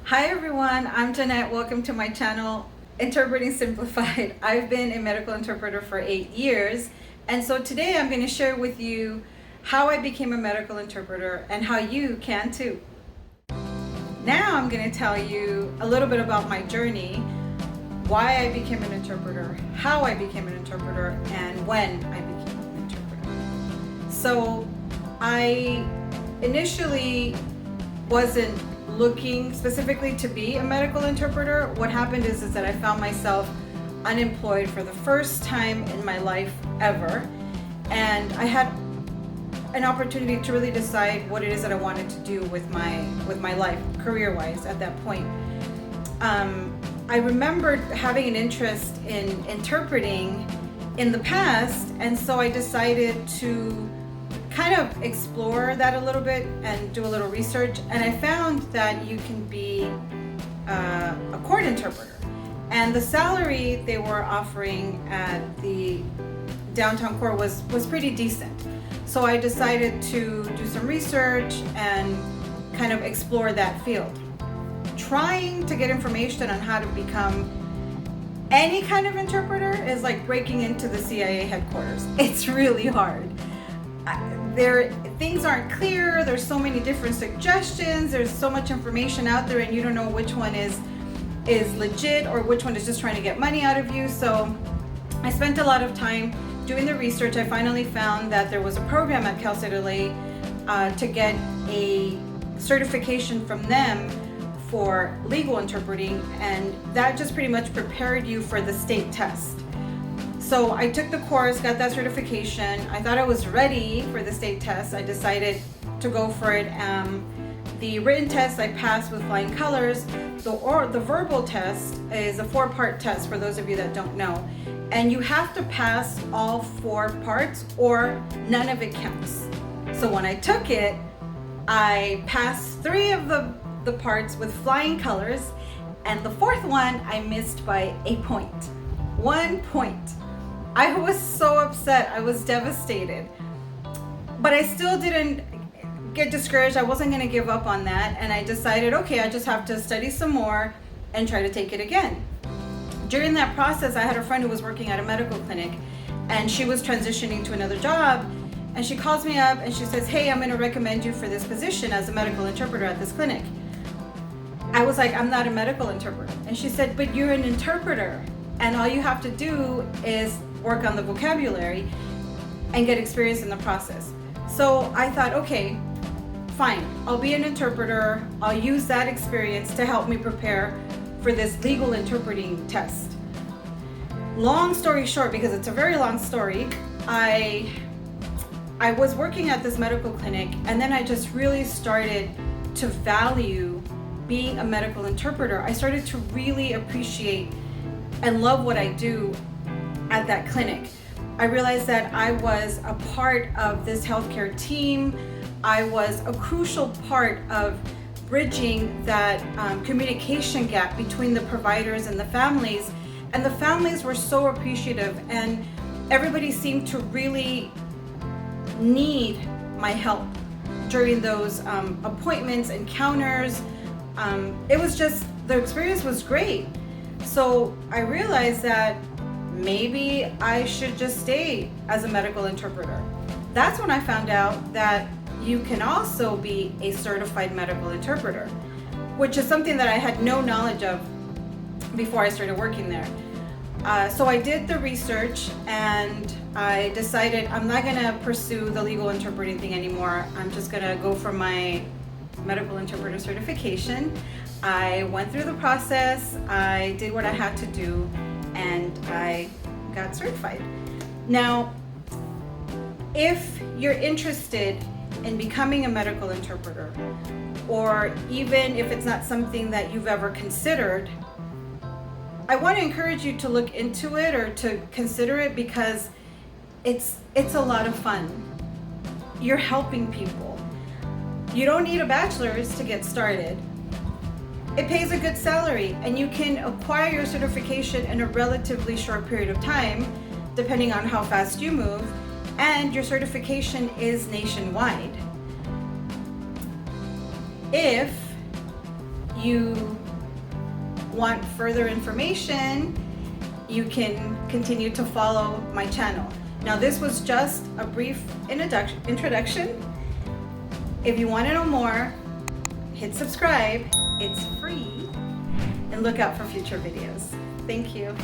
Hi everyone, I'm Jeanette. Welcome to my channel, Interpreting Simplified. I've been a medical interpreter for 8 years, and so today I'm going to share with you how I became a medical interpreter and how you can too. Now I'm going to tell you a little bit about my journey, why I became an interpreter, how I became an interpreter, and when I became an interpreter. So I initially wasn't looking specifically to be a medical interpreter. What happened is that I found myself unemployed for the first time in my life ever, and I had an opportunity to really decide what it is that I wanted to do with my life, career-wise, at that point. I remembered having an interest in interpreting in the past, and so I decided to kind of explore that a little bit and do a little research, and I found that you can be a court interpreter, and the salary they were offering at the downtown court was pretty decent. So I decided to do some research and kind of explore that field. Trying to get information on how to become any kind of interpreter is like breaking into the CIA headquarters. It's really hard. Things aren't clear. There's so many different suggestions. There's so much information out there, and you don't know which one is legit or which one is just trying to get money out of you. So I spent a lot of time doing the research. I finally found that there was a program at Cal State LA to get a certification from them for legal interpreting, and that just pretty much prepared you for the state test. So I took the course, got that certification. I thought I was ready for the state test. I decided to go for it. The written test I passed with flying colors. The verbal test is a 4-part test for those of you that don't know. And you have to pass all 4 parts or none of it counts. So when I took it, I passed 3 of the parts with flying colors, and the 4th one I missed by a point. 1 point. I was so upset. I was devastated. But I still didn't get discouraged. I wasn't going to give up on that. And I decided, okay, I just have to study some more and try to take it again. During that process, I had a friend who was working at a medical clinic, and she was transitioning to another job. And she calls me up and she says, hey, I'm going to recommend you for this position as a medical interpreter at this clinic. I was like, I'm not a medical interpreter. And she said, but you're an interpreter, and all you have to do is work on the vocabulary and get experience in the process. So I thought, okay, fine, I'll be an interpreter. I'll use that experience to help me prepare for this legal interpreting test. Long story short, because it's a very long story, I was working at this medical clinic, and then I just really started to value being a medical interpreter. I started to really appreciate and love what I do at that clinic. I realized that I was a part of this healthcare team. I was a crucial part of bridging that communication gap between the providers and the families. And the families were so appreciative, and everybody seemed to really need my help during those appointments, encounters. It was just, the experience was great. So I realized that maybe I should just stay as a medical interpreter. That's when I found out that you can also be a certified medical interpreter, which is something that I had no knowledge of before I started working there. So I did the research, and I decided I'm not going to pursue the legal interpreting thing anymore. I'm just going to go for my medical interpreter certification. I went through the process, I did what I had to do, and I got certified. Now, if you're interested in becoming a medical interpreter, or even if it's not something that you've ever considered, I want to encourage you to look into it or to consider it, because it's a lot of fun. You're helping people. You don't need a bachelor's to get started. It pays a good salary, and you can acquire your certification in a relatively short period of time, depending on how fast you move, and your certification is nationwide. If you want further information, you can continue to follow my channel. Now, this was just a brief introduction. If you want to know more, hit subscribe. It's free. And look out for future videos. Thank you.